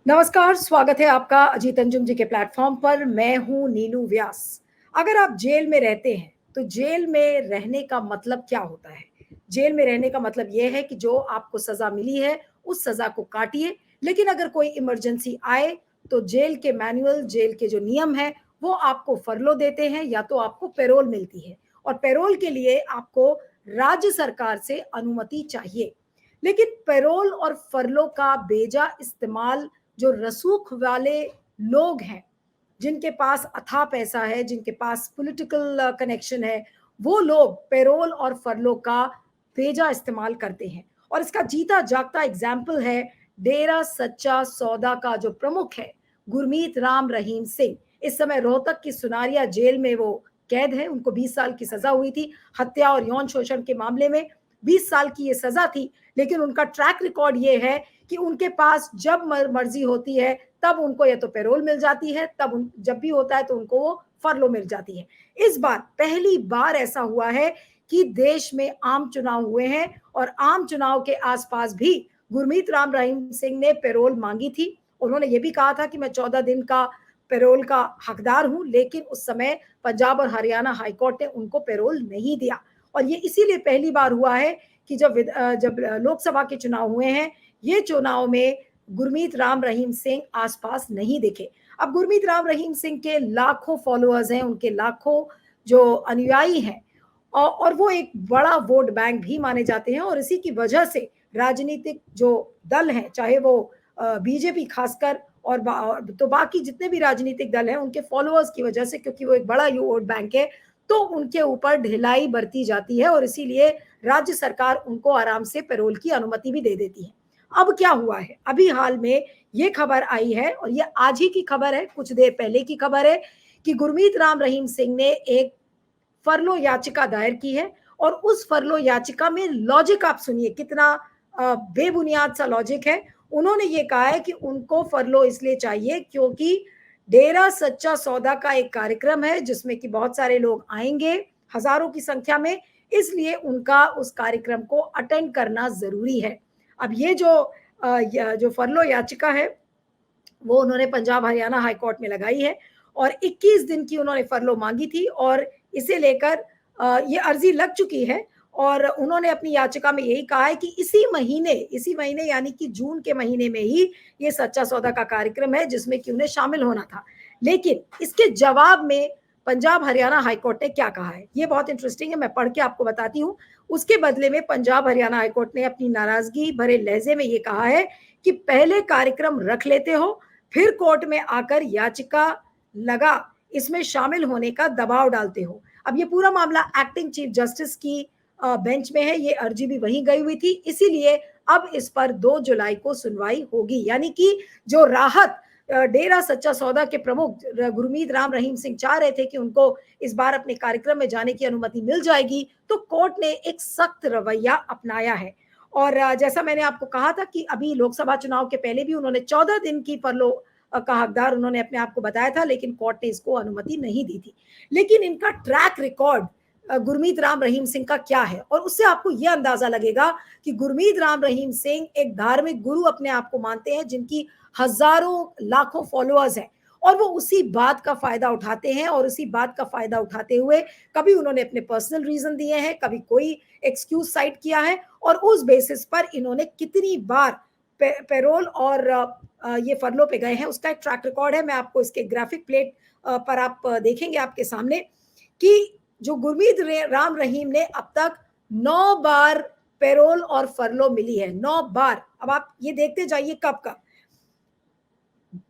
नमस्कार, स्वागत है आपका अजीत अंजुम जी के प्लेटफॉर्म पर। मैं हूं नीलू व्यास। अगर आप जेल में रहते हैं, तो जेल में रहने का मतलब क्या होता है? जेल में रहने का मतलब यह है कि जो आपको सज़ा मिली है, उस सज़ा को काटिए। लेकिन अगर कोई इमरजेंसी आए, तो जेल के मैनुअल, जेल के जो नियम हैं, वो आपको फरलो देते हैं या तो आपको पैरोल मिलती है। और पैरोल के लिए आपको राज्य सरकार से अनुमति चाहिए। लेकिन पैरोल और फरलो का बेजा इस्तेमाल जो रसूख वाले लोग हैं, जिनके पास अथाह पैसा है, जिनके पास पॉलिटिकल कनेक्शन है, वो लोग पैरोल और फरलो का बेजा इस्तेमाल करते हैं। और इसका जीता जागता एग्जाम्पल है डेरा सच्चा सौदा का जो प्रमुख है, गुरमीत राम रहीम सिंह। इस समय रोहतक की सुनारिया जेल में वो कैद है। उनको 20 साल की सजा हुई थी हत्या और यौन शोषण के मामले में। 20 साल की ये सजा थी, लेकिन उनका ट्रैक रिकॉर्ड ये है कि उनके पास जब मर्जी होती है तब उनको या तो पैरोल मिल जाती है, तब जब भी होता है तो उनको वो फरलो मिल जाती है। इस बार पहली बार ऐसा हुआ है कि देश में आम चुनाव हुए हैं और आम चुनाव के आसपास भी गुरमीत राम रहीम सिंह ने पैरोल मांगी थी। उन्होंने ये भी कहा था कि मैं 14 दिन का पैरोल का हकदार हूं, लेकिन उस समय पंजाब और हरियाणा हाईकोर्ट ने उनको पैरोल नहीं दिया। और ये इसीलिए पहली बार हुआ है कि जब लोकसभा के चुनाव हुए हैं, ये चुनाव में गुरमीत राम रहीम सिंह आसपास नहीं दिखे। अब गुरमीत राम रहीम सिंह के लाखों फॉलोअर्स हैं, उनके लाखों जो अनुयायी हैं, और वो एक बड़ा वोट बैंक भी माने जाते हैं। और इसी की वजह से राजनीतिक जो दल हैं, चाहे वो बीजेपी खासकर तो बाकी जितने भी राजनीतिक दल हैं, उनके फॉलोअर्स की वजह से, क्योंकि वो एक बड़ा वोट बैंक है, तो उनके ऊपर ढिलाई बरती जाती है और इसीलिए राज्य सरकार उनको आराम से पैरोल की अनुमति भी दे देती है। अब क्या हुआ है, अभी हाल में ये खबर आई है, और ये आज ही की खबर है, कुछ देर पहले की खबर है, कि गुरमीत राम रहीम सिंह ने एक फरलो याचिका दायर की है। और उस फरलो याचिका में लॉजिक आप सुनिए, कितना बेबुनियाद सा लॉजिक है। उन्होंने ये कहा है कि उनको फरलो इसलिए चाहिए क्योंकि डेरा सच्चा सौदा का एक कार्यक्रम है जिसमें कि बहुत सारे लोग आएंगे, हजारों की संख्या में, इसलिए उनका उस कार्यक्रम को अटेंड करना जरूरी है। अब ये जो फरलो याचिका है, वो उन्होंने पंजाब हरियाणा हाई कोर्ट में लगाई है और 21 दिन की उन्होंने फरलो मांगी थी। और इसे लेकर ये अर्जी लग चुकी है। और उन्होंने अपनी याचिका में यही कहा है कि इसी महीने यानी कि जून के महीने में ही ये सच्चा सौदा का कार्यक्रम है जिसमें कि उन्हें शामिल होना था। लेकिन इसके जवाब में पंजाब हरियाणा हाईकोर्ट ने क्या कहा है, ये बहुत इंटरेस्टिंग है, मैं पढ़ के आपको बताती हूँ। उसके बदले में पंजाब हरियाणा हाईकोर्ट ने अपनी नाराजगी भरे लहजे में ये कहा है कि पहले कार्यक्रम रख लेते हो, फिर कोर्ट में आकर याचिका लगा इसमें शामिल होने का दबाव डालते हो। अब ये पूरा मामला एक्टिंग चीफ जस्टिस की बेंच में है, ये अर्जी भी वहीं गई हुई थी, इसीलिए अब इस पर 2 जुलाई को सुनवाई होगी। यानी कि जो राहत डेरा सच्चा सौदा के प्रमुख गुरमीत राम रहीम सिंह चाह रहे थे कि उनको इस बार अपने कार्यक्रम में जाने की अनुमति मिल जाएगी, तो कोर्ट ने एक सख्त रवैया अपनाया है। और जैसा मैंने आपको कहा था कि अभी लोकसभा चुनाव के पहले भी उन्होंने 14 दिन की फरलो का हकदार उन्होंने अपने आप को बताया था, लेकिन कोर्ट ने इसको अनुमति नहीं दी थी। लेकिन इनका ट्रैक रिकॉर्ड गुरमीत राम रहीम सिंह का क्या है, और उससे आपको यह अंदाजा लगेगा कि गुरमीत राम रहीम सिंह एक धार्मिक गुरु अपने आप को मानते हैं, जिनकी हजारों लाखों फॉलोअर्स हैं। और वो उसी बात का फायदा उठाते हैं, और उसी बात का फायदा उठाते हुए कभी उन्होंने अपने पर्सनल रीजन दिए हैं, कभी कोई एक्सक्यूज साइट किया है, और उस बेसिस पर इन्होंने कितनी बार पैरोल और ये फरलो पे गए हैं, उसका एक ट्रैक रिकॉर्ड है। मैं आपको इसके ग्राफिक प्लेट पर आप देखेंगे आपके सामने कि जो गुरमीत राम रहीम ने अब तक 9 बार पैरोल और फरलो मिली है, 9 बार। अब आप ये देखते जाइए कब कब।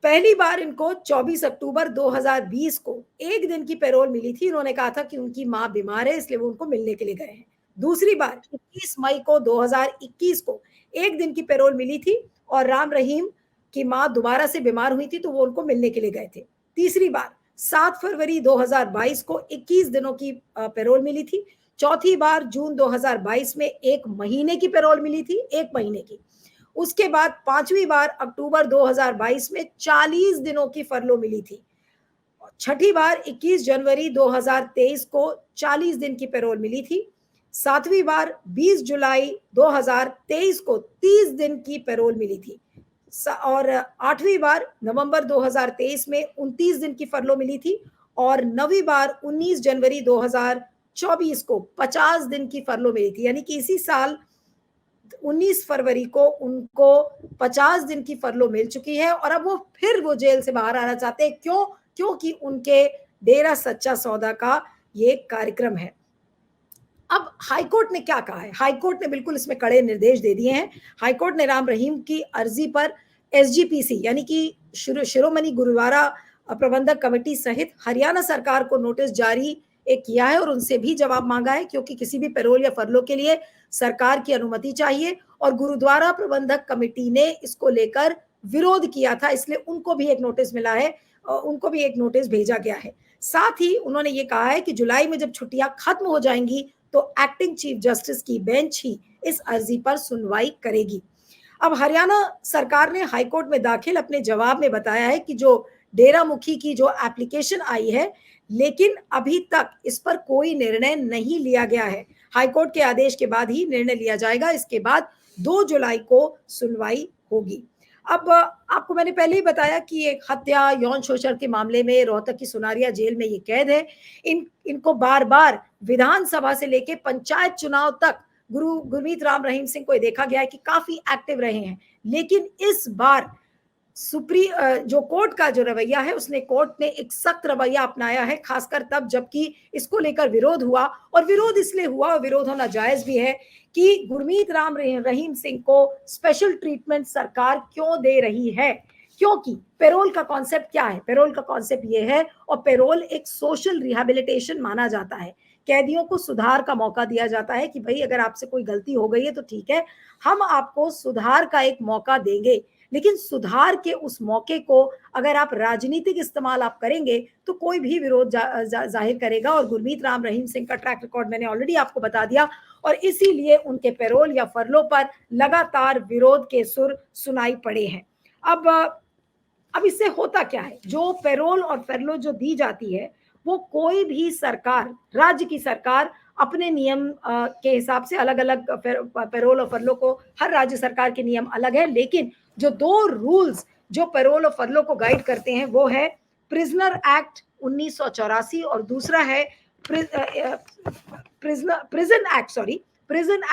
पहली बार इनको 24 अक्टूबर 2020 को एक दिन की पैरोल मिली थी। उन्होंने कहा था कि उनकी मां बीमार है, इसलिए वो उनको मिलने के लिए गए हैं। दूसरी बार 21 मई को 2021 को एक दिन की पैरोल मिली थी, और राम रहीम की मां दोबारा से बीमार हुई थी, तो वो उनको मिलने के लिए गए थे। तीसरी बार 7 फरवरी 2022 को 21 दिनों की पैरोल मिली थी। चौथी बार जून 2022 में 1 महीने की पैरोल मिली थी, 1 महीने की। उसके बाद पांचवी बार अक्टूबर 2022 में 40 दिनों की फरलो मिली थी। छठी बार 21 जनवरी 2023 को 40 दिन की पैरोल मिली थी। सातवीं बार 20 जुलाई 2023 को 30 दिन की पैरोल मिली थी। और 8वीं बार नवंबर 2023 में 29 दिन की फरलो मिली थी और 9वीं बार 19 जनवरी 2024 को 50 दिन की फरलो मिली थी। यानी कि इसी साल 19 फरवरी को उनको 50 दिन की फरलो मिल चुकी है और अब वो फिर वो जेल से बाहर आना चाहते हैं। क्यों? क्योंकि उनके डेरा सच्चा सौदा का ये कार्यक्रम है। अब हाईकोर्ट ने क्या कहा है? हाईकोर्ट ने बिल्कुल इसमें कड़े निर्देश दे दिए हैं। हाईकोर्ट ने राम रहीम की अर्जी पर एसजीपीसी यानी कि शिरोमणि गुरुद्वारा प्रबंधक कमेटी सहित हरियाणा सरकार को नोटिस जारी किया है और उनसे भी जवाब मांगा है, क्योंकि किसी भी पैरोल या फरलो के लिए सरकार की अनुमति चाहिए और गुरुद्वारा प्रबंधक कमेटी ने इसको लेकर विरोध किया था, इसलिए उनको भी एक नोटिस मिला है, उनको भी एक नोटिस भेजा गया है। साथ ही उन्होंने ये कहा है कि जुलाई में जब छुट्टियां खत्म हो जाएंगी तो एक्टिंग चीफ जस्टिस की बेंच ही इस अर्जी पर सुनवाई करेगी। अब हरियाणा सरकार ने हाईकोर्ट में दाखिल अपने जवाब में बताया है कि जो डेरा मुखी की जो एप्लीकेशन आई है, लेकिन अभी तक इस पर कोई निर्णय नहीं लिया गया है। हाईकोर्ट के आदेश के बाद ही निर्णय लिया जाएगा। इसके बाद 2 जुलाई को सुनवाई होगी। अब आपको मैंने पहले ही बताया कि एक हत्या, यौन शोषण के मामले में रोहतक की सुनारिया जेल में ये कैद है। इनको बार-बार विधानसभा से लेके पंचायत चुनाव तक गुरमीत राम रहीम सिंह को देखा गया है कि काफी एक्टिव रहे हैं। लेकिन इस बार जो कोर्ट का जो रवैया है, उसने कोर्ट ने एक सख्त रवैया अपनाया है, खासकर तब जबकि इसको लेकर विरोध हुआ और विरोध इसलिए हुआ, विरोध होना जायज भी है कि गुरमीत राम रहीम सिंह को स्पेशल ट्रीटमेंट सरकार क्यों दे रही है। क्योंकि पेरोल का कॉन्सेप्ट क्या है? पेरोल का कॉन्सेप्ट ये है और पेरोल एक सोशल रिहैबिलिटेशन माना जाता है। कैदियों को सुधार का मौका दिया जाता है कि भाई अगर आपसे कोई गलती हो गई है तो ठीक है, हम आपको सुधार का एक मौका देंगे। लेकिन सुधार के उस मौके को अगर आप राजनीतिक इस्तेमाल आप करेंगे तो कोई भी विरोध जाहिर करेगा और गुरमीत राम रहीम सिंह का ट्रैक रिकॉर्ड मैंने ऑलरेडी आपको बता दिया और इसीलिए उनके पेरोल या फरलों पर लगातार विरोध के सुर सुनाई पड़े हैं। अब इससे होता क्या है? जो पेरोल और फरलो जो दी जाती है वो कोई भी सरकार, राज्य की सरकार अपने नियम के हिसाब से अलग-अलग पेरोल और फरलो को, हर राज्य सरकार के नियम अलग है, लेकिन जो 2 रूल्स जो पेरोल और फरलो को गाइड करते हैं वो है प्रिजनर एक्ट 1984 और दूसरा है प्रिजन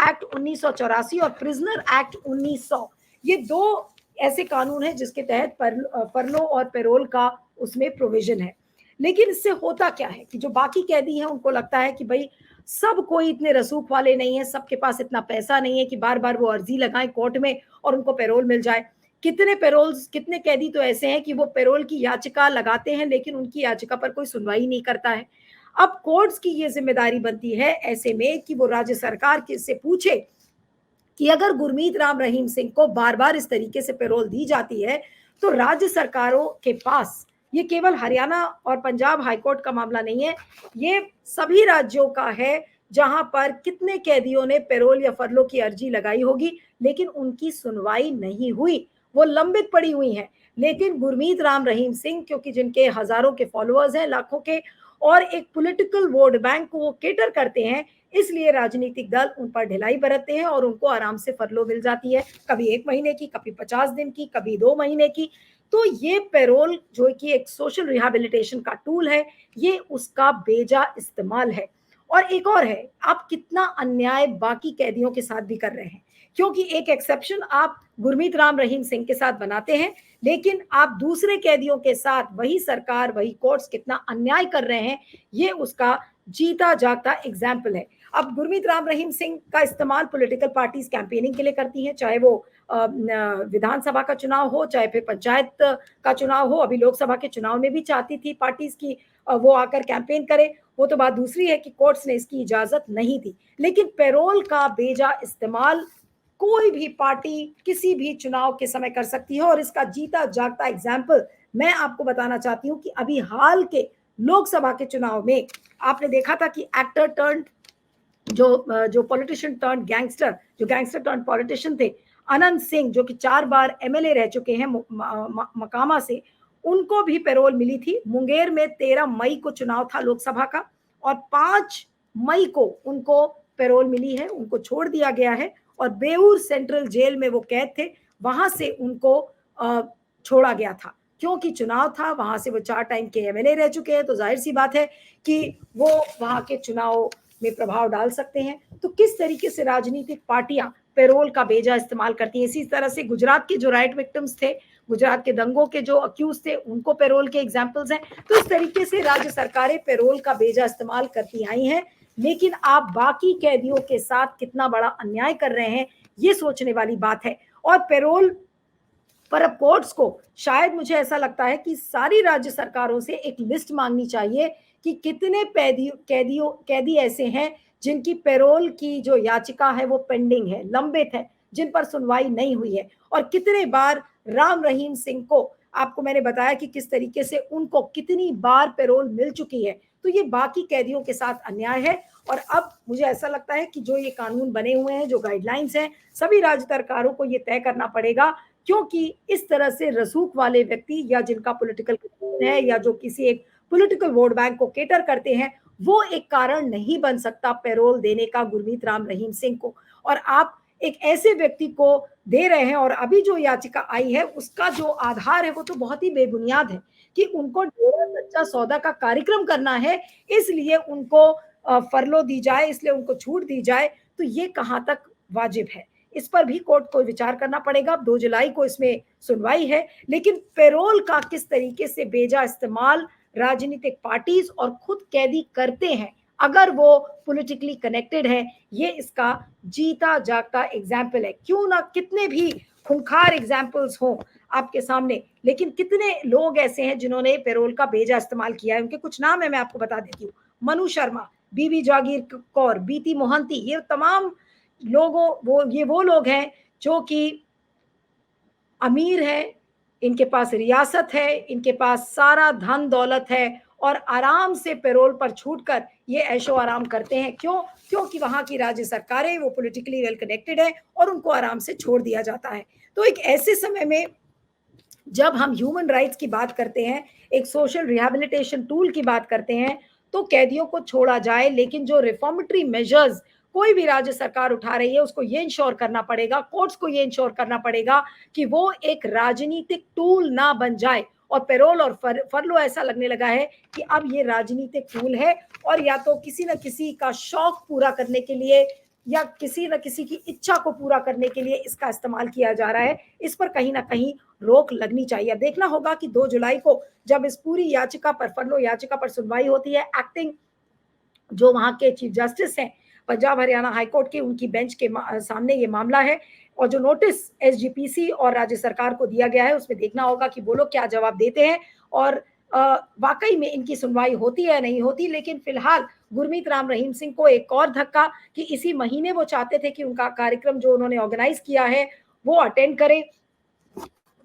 एक्ट 1984 और प्रिजनर एक्ट 1900। ये 2 ऐसे कानून हैं जिसके तहत फरलो और पेरोल का उसमें प्रोविजन है। लेकिन इससे होता क्या है कि जो बाकी कैदी हैं उनको लगता है कि भाई सब कोई इतने रसूख वाले नहीं है, सबके पास इतना पैसा नहीं है कि बार-बार वो अर्जी लगाएं कोर्ट में और उनको पेरोल मिल जाए। कितने कैदी तो ऐसे हैं कि वो पेरोल की याचिका लगाते हैं लेकिन उनकी याचिका पर कोई सुनवाई नहीं करता है। अब कोर्ट्स की ये जिम्मेदारी बनती है ऐसे में कि वो राज्य सरकार से पूछे कि अगर गुरमीत राम रहीम सिंह को बार-बार इस तरीके से पेरोल दी जाती है तो राज्य सरकारों के पास, ये केवल हरियाणा और पंजाब हाईकोर्ट का मामला नहीं है, ये सभी राज्यों का है जहां पर कितने कैदियों ने पेरोल या फरलो की अर्जी लगाई होगी लेकिन उनकी सुनवाई नहीं हुई, वो लंबित पड़ी हुई हैं। लेकिन गुरमीत राम रहीम सिंह, क्योंकि जिनके हजारों के फॉलोअर्स हैं, लाखों के, और एक पॉलिटिकल वोट बैंक को वो केटर करते हैं, इसलिए राजनीतिक दल उन पर ढिलाई बरतते हैं और उनको आराम से फरलो मिल जाती है, कभी 1 महीने की, कभी 50 दिन की, कभी 2 महीने की। तो ये पेरोल जो कि एक सोशल रिहैबिलिटेशन का टूल है, ये उसका बेजा इस्तेमाल है। और एक और है, आप कितना अन्याय बाकी कैदियों के साथ भी कर रहे हैं, क्योंकि एक एक्सेप्शन आप गुरमीत राम रहीम सिंह के साथ बनाते हैं, लेकिन आप दूसरे कैदियों के साथ वही सरकार, वही कोर्ट्स कितना अन्याय कर रहे हैं, ये उसका जीता जागता एग्जाम्पल है। अब गुरमीत राम रहीम सिंह का इस्तेमाल पॉलिटिकल पार्टीज कैंपेनिंग के लिए करती हैं, चाहे वो विधानसभा का चुनाव हो, चाहे फिर पंचायत का चुनाव हो। अभी लोकसभा के चुनाव में भी चाहती थी पार्टीज की वो आकर कैंपेन करे, वो तो बात दूसरी है कि कोर्ट्स ने इसकी इजाजत नहीं दी। लेकिन पेरोल का बेजा इस्तेमाल कोई भी पार्टी किसी भी चुनाव के समय कर सकती है और इसका जीता जागता एग्जाम्पल मैं आपको बताना चाहती हूँ कि अभी हाल के लोकसभा के चुनाव में आपने देखा था कि एक्टर टर्न जो पॉलिटिशियन टर्न गैंगस्टर, जो गैंगस्टर टर्न पॉलिटिशियन थे, अनंत सिंह, जो कि 4 बार एमएलए रह चुके हैं मकामा से, उनको भी पेरोल मिली थी। मुंगेर में 13 मई को चुनाव था लोकसभा का और 5 मई को उनको पेरोल मिली है, उनको छोड़ दिया गया है और बेऊर सेंट्रल जेल में वो कैद थे, वहां से उनको छोड़ा गया था, क्योंकि चुनाव था, वहां से वो 4 टाइम के एमएलए रह चुके हैं, तो जाहिर सी बात है कि वो वहां के चुनाव में प्रभाव डाल सकते हैं। तो किस तरीके से राजनीतिक पार्टियां पेरोल का बेजा इस्तेमाल करती हैं, इसी तरह से गुजरात के जो राइट विक्टिम्स थे, गुजरात के दंगों के जो अक्यूज थे, उनको पेरोल के एग्जाम्पल्स हैं। तो इस तरीके से राज्य सरकारें पेरोल का बेजा इस्तेमाल करती आई हैं, लेकिन आप बाकी कैदियों के साथ कितना बड़ा अन्याय कर रहे हैं, ये सोचने वाली बात है। और पेरोल पर अब कोर्ट्स को शायद, मुझे ऐसा लगता है कि सारी राज्य सरकारों से एक लिस्ट मांगनी चाहिए कि कितने कैदी ऐसे हैं जिनकी पेरोल की जो याचिका है वो पेंडिंग है, लंबित है, जिन पर सुनवाई नहीं हुई है, और कितने बार राम रहीम सिंह को, आपको मैंने बताया कि किस तरीके से उनको कितनी बार पेरोल मिल चुकी है। तो ये बाकी कैदियों के साथ अन्याय है। और अब मुझे ऐसा लगता है कि जो ये कानून बने हुए हैं, जो गाइडलाइंस हैं, सभी राज्य सरकारों को ये तय करना पड़ेगा, क्योंकि इस तरह से रसूख वाले व्यक्ति या जिनका पॉलिटिकल है या जो किसी एक पॉलिटिकल वोट बैंक को केटर करते हैं, वो एक कारण नहीं बन सकता पेरोल देने का गुरमीत राम रहीम सिंह को। और आप एक ऐसे व्यक्ति को दे रहे हैं, और अभी जो याचिका आई है उसका जो आधार है वो तो बहुत ही बेबुनियाद है कि उनको डेरा सच्चा सौदा का कार्यक्रम करना है, इसलिए उनको फरलो दी जाए, इसलिए उनको छूट दी जाए। तो ये कहाँ तक वाजिब है, इस पर भी कोर्ट को विचार करना पड़ेगा। 2 जुलाई को इसमें सुनवाई है, लेकिन पेरोल का किस तरीके से बेजा इस्तेमाल राजनीतिक पार्टीज और खुद कैदी करते हैं, अगर वो पॉलिटिकली कनेक्टेड है, ये इसका जीता जागता एग्जाम्पल है। क्यों ना कितने भी खूंखार एग्जाम्पल्स हों आपके सामने, लेकिन कितने लोग ऐसे हैं जिन्होंने पेरोल का बेजा इस्तेमाल किया है। उनके कुछ नाम है, मैं आपको बता देती हूँ। मनु शर्मा, बीबी जागीर कौर, बीती मोहंती, ये तमाम लोगों, वो लोग हैं जो कि अमीर है, इनके पास रियासत है, इनके पास सारा धन दौलत है, और आराम से पेरोल पर छूटकर ये ऐशो आराम करते हैं। क्यों? क्योंकि वहां की राज्य सरकारें वो पॉलिटिकली वेल कनेक्टेड है और उनको आराम से छोड़ दिया जाता है। तो एक ऐसे समय में जब हम ह्यूमन राइट्स की बात करते हैं, एक सोशल रिहैबिलिटेशन टूल की बात करते हैं, तो कैदियों को छोड़ा जाए, लेकिन जो रिफॉर्मेटरी मेजर्स कोई भी राज्य सरकार उठा रही है, उसको ये इंश्योर करना पड़ेगा, कोर्ट्स को ये इंश्योर करना पड़ेगा कि वो एक राजनीतिक टूल ना बन जाए। और पेरोल और फरलो ऐसा लगने लगा है कि अब ये राजनीतिक टूल है, और या तो किसी न किसी का शौक पूरा करने के लिए या किसी न किसी की इच्छा को पूरा करने के लिए इसका इस्तेमाल किया जा रहा है। इस पर कहीं ना कहीं रोक लगनी चाहिए। देखना होगा कि 2 जुलाई को जब इस पूरी याचिका पर, फरलो याचिका पर सुनवाई होती है, एक्टिंग जो वहां के चीफ जस्टिस हैं पंजाब हरियाणा हाईकोर्ट के, उनकी बेंच के सामने ये मामला है, और जो नोटिस एसजीपीसी और राज्य सरकार को दिया गया है, उसमें देखना होगा कि वो लोग क्या जवाब देते हैं, और वाकई में इनकी सुनवाई होती है या नहीं होती। लेकिन फिलहाल गुरमीत राम रहीम सिंह को एक और धक्का, कि इसी महीने वो चाहते थे कि उनका कार्यक्रम जो उन्होंने ऑर्गेनाइज किया है वो अटेंड करें,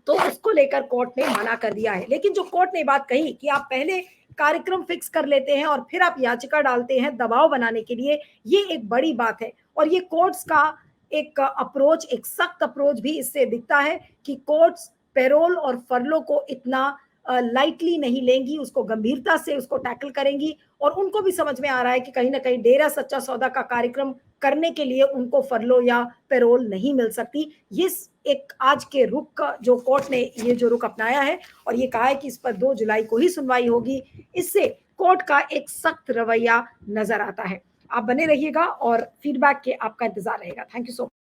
तो उसको लेकर कोर्ट ने मना कर दिया है। लेकिन जो कोर्ट ने बात कही कि आप पहले कार्यक्रम फिक्स कर लेते हैं और फिर आप याचिका डालते हैं दबाव बनाने के लिए, ये एक बड़ी बात है। और ये कोर्ट्स का एक अप्रोच, एक सख्त अप्रोच भी इससे दिखता है कि कोर्ट्स पेरोल और फरलो को इतना लाइटली नहीं लेंगी, उसको गंभीरता से उसको टैकल करेंगी। और उनको भी समझ में आ रहा है कि कहीं ना कहीं डेरा सच्चा सौदा का कार्यक्रम करने के लिए उनको फरलो या पेरोल नहीं मिल सकती। ये एक आज के रुख का जो कोर्ट ने ये जो रुख अपनाया है, और ये कहा है कि इस पर 2 जुलाई को ही सुनवाई होगी, इससे कोर्ट का एक सख्त रवैया नजर आता है। आप बने रहिएगा और फीडबैक के आपका इंतजार रहेगा। Thank you so much.